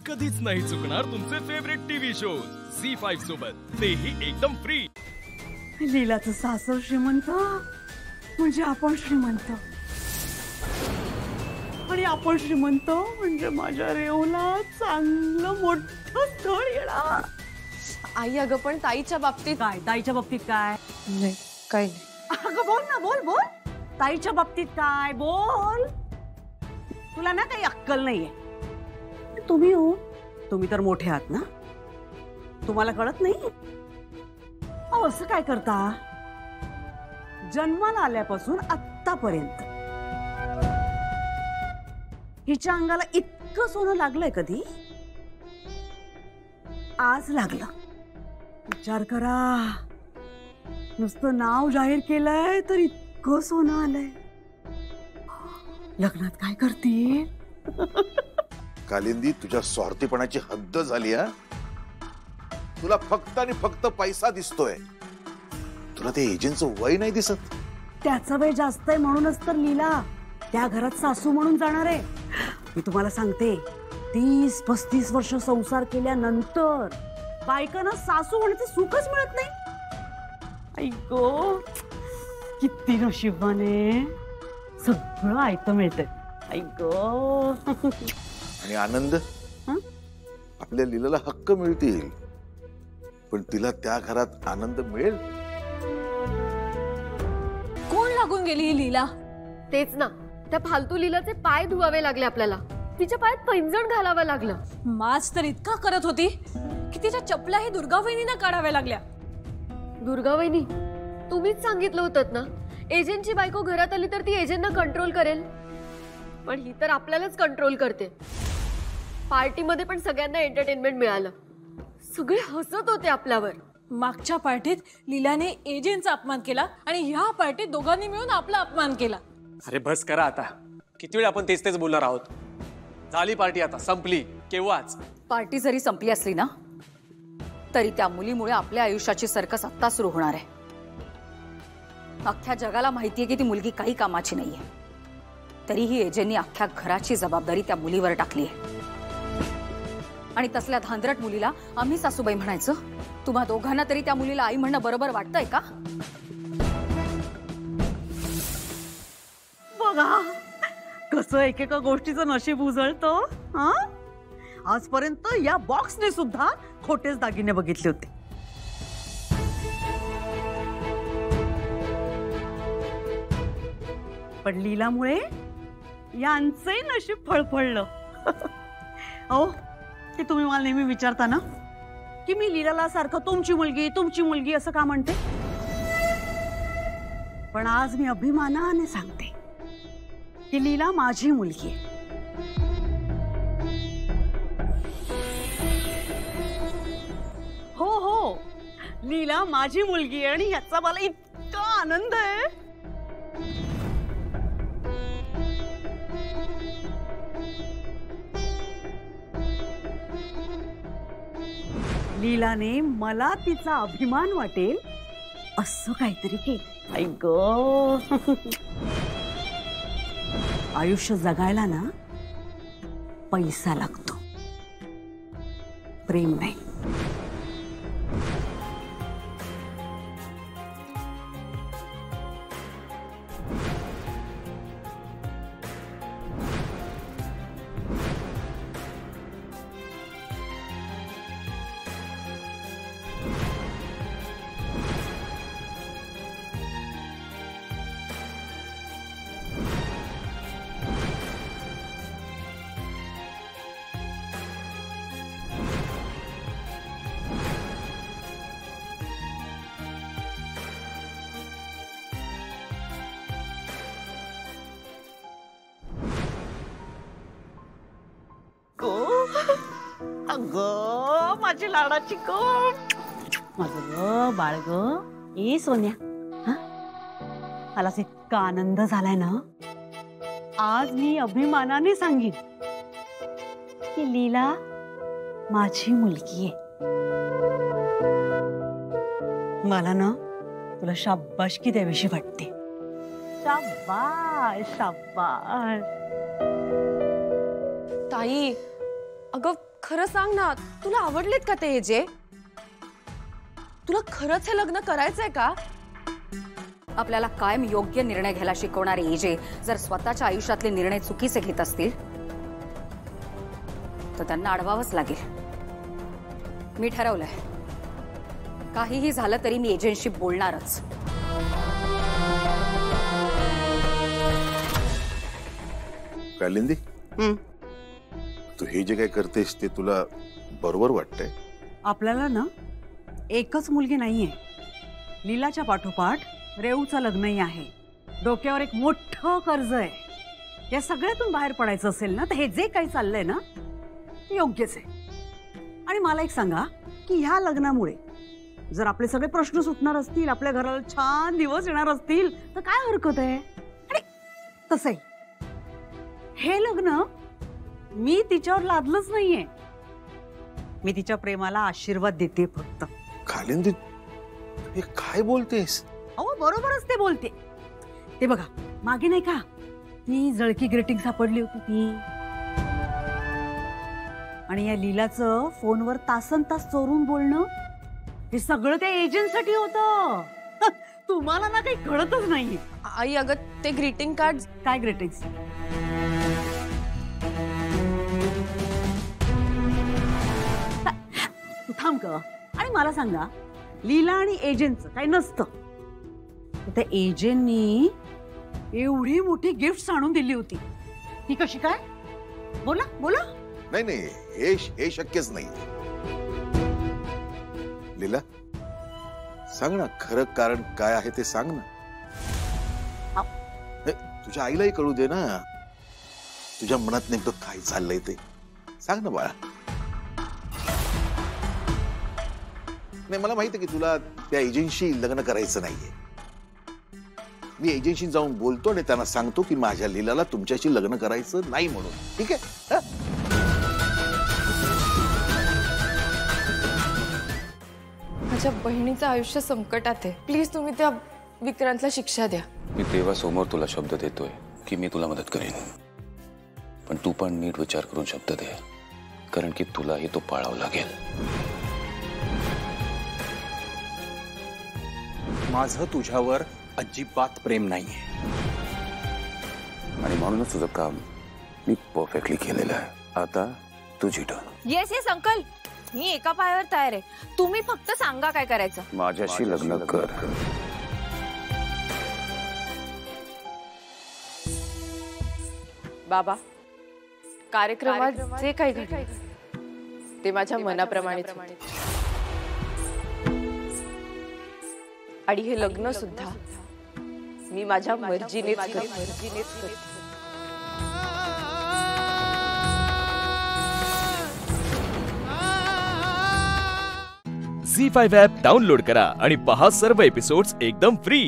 कधीच नाही चुकणार तुमचे फेवरेट टीव्ही शोज झी5 सोबत, तेही एकदम फ्री। लीलाचं सासर श्रीमंत म्हणजे आपण श्रीमंत, आणि आपण श्रीमंत म्हणजे माझ्या रेवला चांगलं मोठं स्थळ येणार। आई अगं पण ताईच्या बाबतीत काय? ताईच्या बाबतीत काय? नाही काय नाही। अगं बोल ना, बोल बोल। ताईच्या बाबतीत काय? बोल। तुला ना काही अक्कल नाहीये। तुम्ही हो, तुम्ही तर मोठे आहात ना, तुम्हाला कळत नाही? अहो असं काय करता? जन्माला आल्यापासून आत्तापर्यंत हिच्या अंगाला इतकं सोनं लागलंय कधी? आज लागलं। विचार करा, नुसतं नाव जाहीर केलंय तर इतकं सोनं आलंय। लग्नात काय करते? कालिंदी, तुझ्या स्वार्थीपणाची हद्द झाली हा। तुला फक्त आणि फक्त पैसा दिसतोय, तुला ते एजंटचं वय नाही दिसत। त्याचं वय जास्त आहे म्हणूनच तर लीला त्या घरात सासू म्हणून जाणार आहे। मी तुम्हाला सांगते, 30-35 वर्ष संसार केल्यानंतर बायकांना सासू होण्याचं सुखच मिळत नाही। आई गो, किती नशिबाने सगळं ऐकतं मिळतंय। आई गो, आणि आनंद, आपल्या लीलाला हक्क मिळतील, पण तिला त्या घरात आनंद मिळेल? कोण लागून गेली ही लीला? तेच ना, त्या फालतू लीलाचे पाय धुवावे लागले आपल्याला, तिच्या पायात पैंजण घालावं लागलं। माज तर इतका करत होती की तिच्या चपलाही दुर्गावहिनींना काढाव्या लागल्या। दुर्गावहिनी, तुम्हीच सांगितलं होतं ना, एजंटची बायको घरात आली तर ती एजंटना कंट्रोल करेल, पण ही तर आपल्यालाच कंट्रोल करते। पार्टीमध्ये पण सगळ्यांना एंटरटेनमेंट मिळालं, सगळे हसत होते आपल्यावर। मागच्या पार्टीत लीलाने एजंटचा अपमान केला आणि ह्या पार्टीत दोघांनी मिळून आपला अपमान केला। अरे बस करा आता, किती वेळ आपण तेच तेच बोलणार आहोत? झाली पार्टी, आता संपली केव्हाच। पार्टी जरी संपली असली ना, तरी त्या मुलीमुळे आपल्या आयुष्याची सर्कस आत्ता सुरू होणार आहे। अख्ख्या जगाला माहितीये की ती मुलगी काही कामाची नाहीये, तरीही एजंटनी अख्ख्या घराची जबाबदारी त्या मुलीवर टाकली आहे। आणि तसल्या धांदरट मुलीला आम्ही सासूबाई म्हणायचं? तुम्हा दोघांना तरी त्या मुलीला आई म्हणणं बरोबर वाटतंय का? बघा कसं एकेका गोष्टीचं नशीब उजळतं। हा, आजपर्यंत या बॉक्सने सुद्धा खोटेच दागिने बघितले होते। पण लीलामुळे यांचे नशीब फळफळलं। अहो, ते तुम्ही मला नेहमी विचारता ना की मी लीलाला सारखं तुमची मुलगी असं का म्हणते, पण आज मी अभिमानाने सांगते की लीला माझी मुलगी आहे। हो हो, लीला माझी मुलगी आहे, आणि ह्याचा मला इतका आनंद आहे। लीलाने मला तिचा अभिमान वाटेल असं काहीतरी केलं। आई गो, आयुष्य जगायला ना पैसा लागतो, प्रेम नाही। अगं माझी लाडाची गो, माझं ग बाळ ग, ए सोन्या, हा मला इतका आनंद झालाय ना, आज मी अभिमानाने सांगेन की लीला माझी मुलगी आहे। मला ना तुला शाबासकी द्यावीशी वाटते। शाबास शाबास। ताई, अगं खरं सांग ना, तुला आवडलेत का ते एजे? तुला खरंच हे लग्न करायचंय का? आपल्याला कायम योग्य निर्णय घ्यायला शिकवणारे एजे जर स्वतःच्या आयुष्यातले निर्णय चुकीचे घेत असतील तर त्यांना अडवावंच लागेल. मी ठरवलंय, काहीही झालं तरी मी एजंटशी बोलणारच. कालिंदी, तू हे जे काय करतेस ते तुला बरोबर वाटतंय? आपल्याला ना एकच मुलगी नाहीये, लीलाच्या पाठोपाठ रेऊचं लग्नही आहे. डोक्यावर एक मोठं कर्ज आहे. या सगळ्यातून बाहेर पडायचं असेल ना तर हे जे काही चाललंय ना ते योग्यच आहे. आणि मला एक सांगा की ह्या लग्नामुळे जर आपले सगळे प्रश्न सुटणार असतील, आपल्या घराला छान दिवस येणार असतील तर काय हरकत आहे? आणि तसंही हे लग्न मी तिच्यावर लादलंच नाहीये, मी तिच्या प्रेमाला आशीर्वाद देते फक्त. कालिंदी, हे काय बोलतेस? अहो बरोबरच ते बोलते. ते बघा मागे नाही का ती जळकी ग्रीटिंग सापडली होती ती, आणि या लीलाचं फोनवर तासन तास चोरून बोलणं, हे सगळं त्या एजंटसाठी होतं. तुम्हाला ना काही कळतच नाही. आई अगं ते ग्रीटिंग कार्ड. काय ग्रीटिंग्स? तू थांब ग. आणि मला सांगा, लीला आणि एजंटचं काही नसतं, त्या एजंटनी एवढी मोठी गिफ्ट आणून दिली होती, ती कशी काय? बोला बोला. नाही नाही, हे शक्यच नाही. लीला, सांग ना, खरं कारण काय आहे ते सांग ना. तुझ्या आईलाही कळू दे ना, तुझ्या मनात नेमकं काय चाललंय ते सांग ना बाळा. नाही, मला माहिती आहे की तुला त्या एजंटशी लग्न करायचं नाहीये. मी एजंटशी जाऊन बोलतो आणि त्यांना सांगतो की माझ्या लीलाला तुमच्याशी लग्न करायचं नाही म्हणून. ठीक आहे? माझ्या बहिणीचं आयुष्य संकटात आहे. प्लीज तुम्ही त्या विक्रांतला शिक्षा द्या. मी देवासमोर तुला शब्द देतोय की मी तुला मदत करेन, पण तू पण नीट विचार करून शब्द दे, कारण की तुलाही तो पाळावा लागेल. माझं तुझ्यावर अजिबात प्रेम नाहीये, आणि म्हणूनच तुझं काम मी परफेक्टली केलेलं आहे. आता तुझी टर्न. येस येस अंकल, मी एका पायावर तयार आहे. तुम्ही फक्त सांगा काय करायचं. माझ्याशी लग्न कर. बाबा, कार्यक्रमात जे काही घडलं ते माझ्या मनाप्रमाणेच होते. आणि हे लग्न सुद्धा मी माझ्या मर्जीनेच करते. झी5 ॲप डाउनलोड करा आणि पहा सर्व एपिसोड्स एकदम फ्री.